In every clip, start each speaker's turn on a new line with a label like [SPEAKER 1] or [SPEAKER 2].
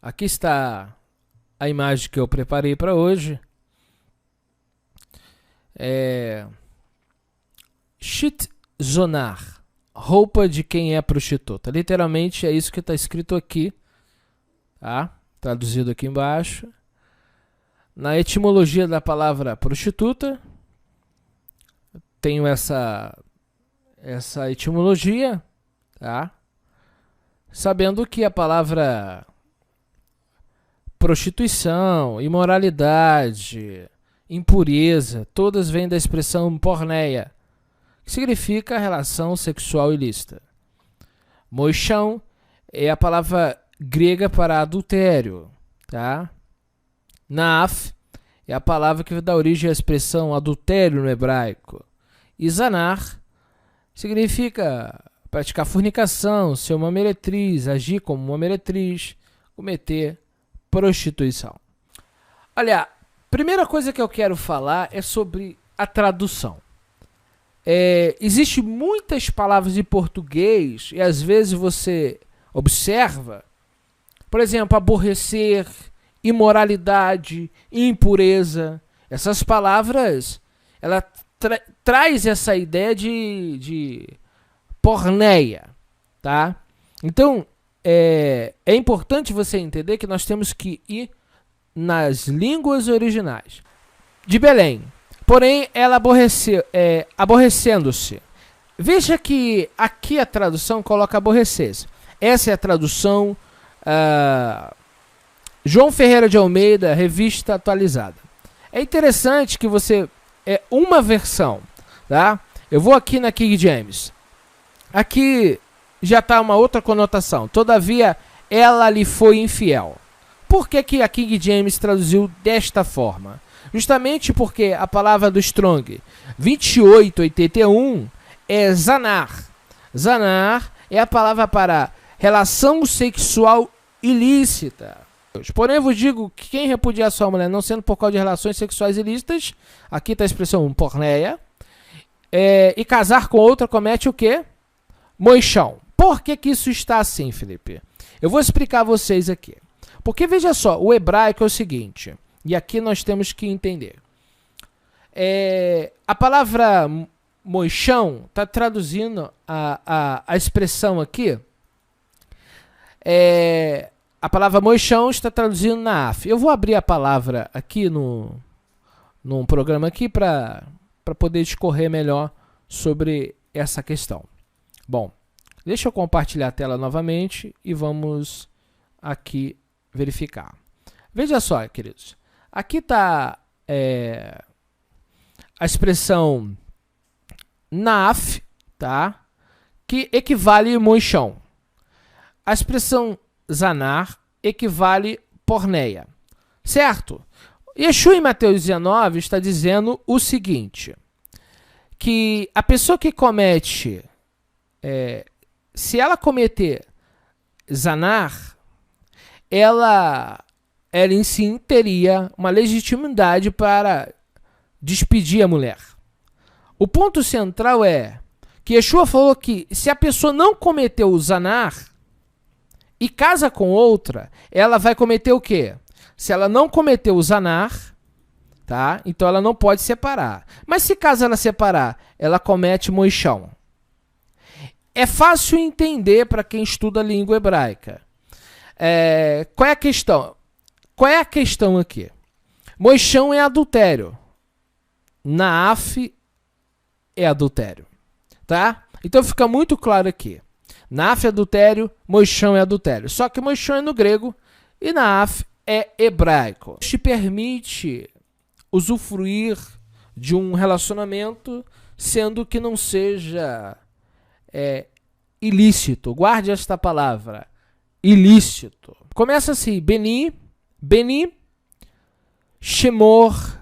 [SPEAKER 1] Aqui está a imagem que eu preparei para hoje. Shit zonar, roupa de quem é prostituta. Literalmente é isso que está escrito aqui, tá? Traduzido aqui embaixo. Na etimologia da palavra prostituta, tenho essa etimologia, tá? Sabendo que a palavra prostituição, imoralidade, impureza, todas vêm da expressão porneia, que significa relação sexual ilícita. Moixão é a palavra grega para adultério, tá? Naaf é a palavra que dá origem à expressão adultério no hebraico. E zanar significa praticar fornicação, ser uma meretriz, agir como uma meretriz, cometer prostituição. Olha, primeira coisa que eu quero falar é sobre a tradução. Existem muitas palavras em português e às vezes você observa, por exemplo, aborrecer, imoralidade, impureza. Essas palavras, ela traz essa ideia de porneia, tá? Então, é importante você entender que nós temos que ir nas línguas originais. De Belém, porém, ela aborrecendo-se. Veja que aqui a tradução coloca aborrecer-se. Essa é a tradução João Ferreira de Almeida, Revista Atualizada. É interessante que você... uma versão, tá? Eu vou aqui na King James. Aqui já está uma outra conotação. Todavia, ela lhe foi infiel. Por que a King James traduziu desta forma? Justamente porque a palavra do Strong 2881 é zanar. Zanar é a palavra para relação sexual ilícita. Porém, eu vos digo que quem repudiar sua mulher, não sendo por causa de relações sexuais ilícitas, aqui está a expressão porneia, e casar com outra comete o quê? Moixão. Por que isso está assim, Felipe? Eu vou explicar a vocês aqui. Porque, veja só, o hebraico é o seguinte, e aqui nós temos que entender. A palavra moixão está traduzindo a expressão aqui. A palavra moixão está traduzindo na AF. Eu vou abrir a palavra aqui num programa aqui para poder discorrer melhor sobre essa questão. Bom, deixa eu compartilhar a tela novamente e vamos aqui verificar. Veja só, queridos. Aqui está a expressão naaf, tá? Que equivale a moixão. A expressão zanar equivale porneia, certo? Yeshua em Mateus 19 está dizendo o seguinte, que a pessoa que comete, se ela cometer zanar, ela em si teria uma legitimidade para despedir a mulher. O ponto central é que Yeshua falou que se a pessoa não cometeu o zanar e casa com outra, ela vai cometer o quê? Se ela não cometeu o zanar, tá? Então ela não pode separar. Mas se caso ela separar, ela comete moixão. É fácil entender para quem estuda a língua hebraica. Qual é a questão? Qual é a questão aqui? Moixão é adultério. Naaf é adultério, tá? Então fica muito claro aqui. Naaf é adultério, moixão é adultério. Só que moixão é no grego e naaf é hebraico. Te permite usufruir de um relacionamento sendo que não seja ilícito. Guarde esta palavra, ilícito. Começa assim, Beni, Shemor,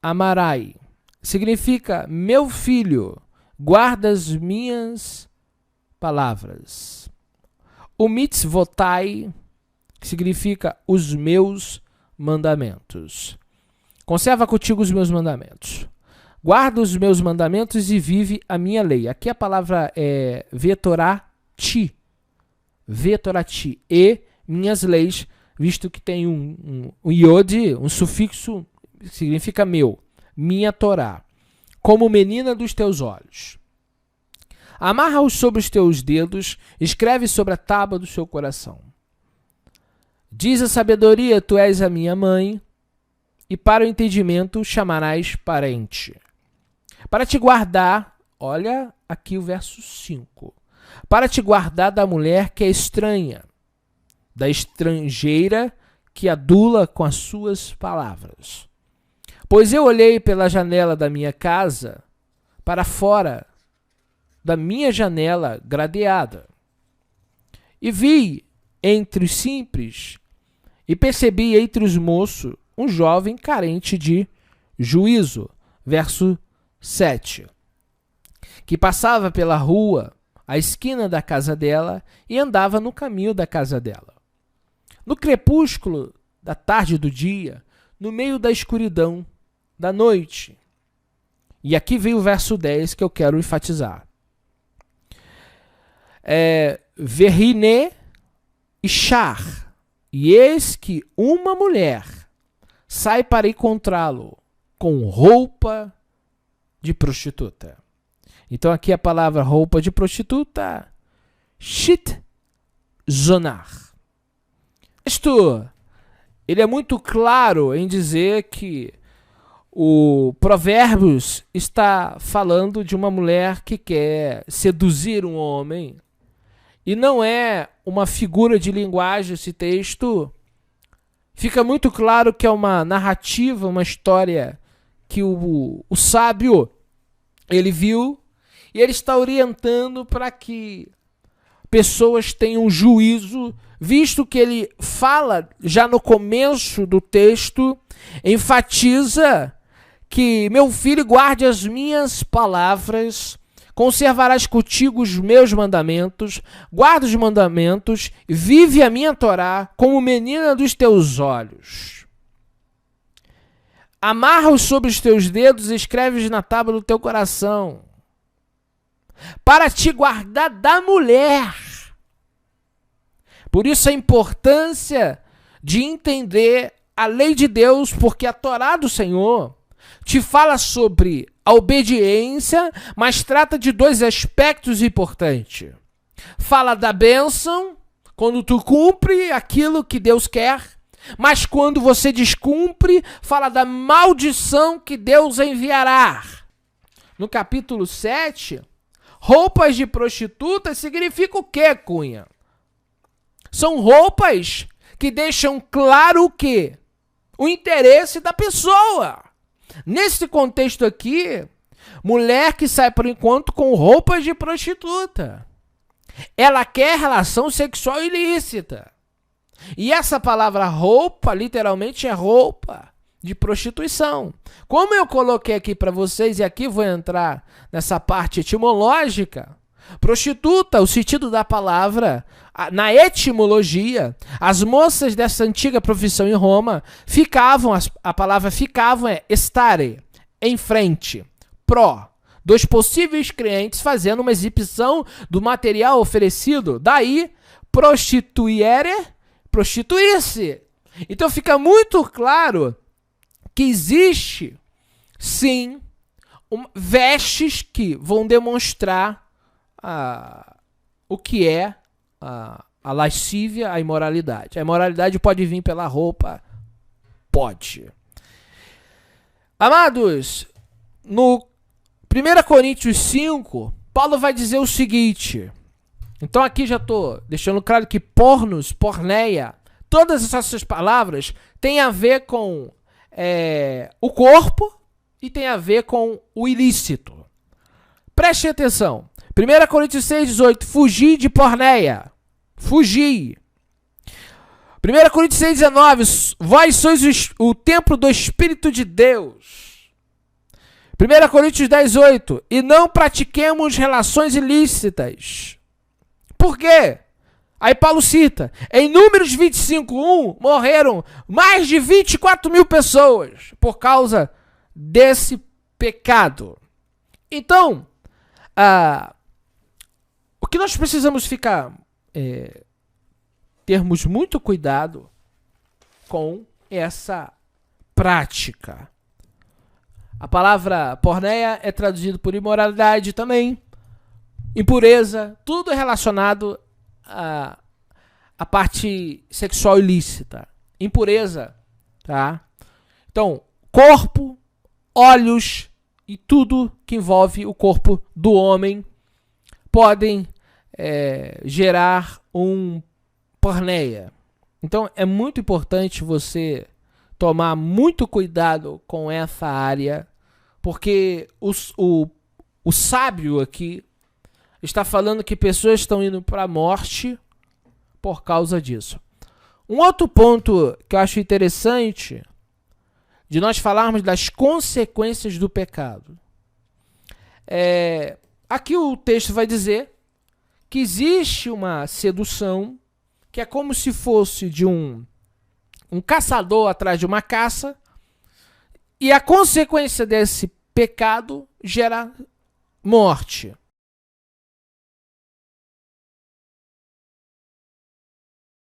[SPEAKER 1] Amarai. Significa, meu filho, guarda as minhas palavras. O mitzvotai, que significa os meus mandamentos. Conserva contigo os meus mandamentos. Guarda os meus mandamentos e vive a minha lei. Aqui a palavra é vetorá, ti, vetorati, e minhas leis, visto que tem um iode, um sufixo, significa meu, minha Torá, como menina dos teus olhos. Amarra-os sobre os teus dedos, escreve sobre a tábua do seu coração. Diz a sabedoria, tu és a minha mãe, e para o entendimento chamarás parente. Para te guardar, olha aqui o verso 5, para te guardar da mulher que é estranha, da estrangeira que adula com as suas palavras. Pois eu olhei pela janela da minha casa, para fora da minha janela gradeada, e vi entre os simples, e percebi entre os moços um jovem carente de juízo. Verso 7. Que passava pela rua, à esquina da casa dela, e andava no caminho da casa dela. No crepúsculo da tarde do dia, no meio da escuridão da noite. E aqui vem o verso 10 que eu quero enfatizar. Verine e char. E eis que uma mulher sai para encontrá-lo com roupa de prostituta. Então aqui a palavra roupa de prostituta, shit zonar. Isto, ele é muito claro em dizer que o Provérbios está falando de uma mulher que quer seduzir um homem. E não é uma figura de linguagem esse texto. Fica muito claro que é uma narrativa, uma história que o sábio ele viu e ele está orientando para que pessoas tenham juízo, visto que ele fala já no começo do texto, enfatiza que meu filho guarde as minhas palavras, conservarás contigo os meus mandamentos, guarda os mandamentos, vive a minha Torá como menina dos teus olhos. Amarra-os sobre os teus dedos e escreve-os na tábua do teu coração, para te guardar da mulher. Por isso a importância de entender a lei de Deus, porque a Torá do Senhor te fala sobre a obediência, mas trata de dois aspectos importantes. Fala da bênção, quando tu cumpre aquilo que Deus quer, mas quando você descumpre, fala da maldição que Deus enviará. No capítulo 7, roupas de prostituta significa o quê, Cunha? São roupas que deixam claro o quê? O interesse da pessoa. Nesse contexto aqui, mulher que sai para o encontro com roupas de prostituta. Ela quer relação sexual ilícita. E essa palavra roupa, literalmente, é roupa de prostituição. Como eu coloquei aqui para vocês, e aqui vou entrar nessa parte etimológica, prostituta, o sentido da palavra, na etimologia, as moças dessa antiga profissão em Roma ficavam, a palavra ficavam é stare, em frente, pró, dos possíveis clientes fazendo uma exibição do material oferecido. Daí, prostituire, prostituir-se. Então fica muito claro que existe, sim, vestes que vão demonstrar o que é a lascívia, a imoralidade. A imoralidade pode vir pela roupa? Pode. Amados, no 1 Coríntios 5, Paulo vai dizer o seguinte. Então aqui já estou deixando claro que pornos, porneia, todas essas palavras têm a ver com o corpo e tem a ver com o ilícito. Preste atenção. 1 Coríntios 6, 18. Fugir de porneia. Fugir. 1 Coríntios 6, 19. Vós sois o templo do Espírito de Deus. 1 Coríntios 10, 8. E não pratiquemos relações ilícitas. Por quê? Aí Paulo cita. Em Números 25, 1, morreram mais de 24 mil pessoas por causa desse pecado. Então, O que nós precisamos termos muito cuidado com essa prática. A palavra porneia é traduzido por imoralidade também, impureza, tudo relacionado à parte sexual ilícita. Impureza, tá? Então, corpo, olhos e tudo que envolve o corpo do homem podem gerar porneia. Então, é muito importante você tomar muito cuidado com essa área, porque o sábio aqui está falando que pessoas estão indo para a morte por causa disso. Um outro ponto que eu acho interessante de nós falarmos das consequências do pecado. Aqui o texto vai dizer que existe uma sedução que é como se fosse de um caçador atrás de uma caça, e a consequência desse pecado gera morte.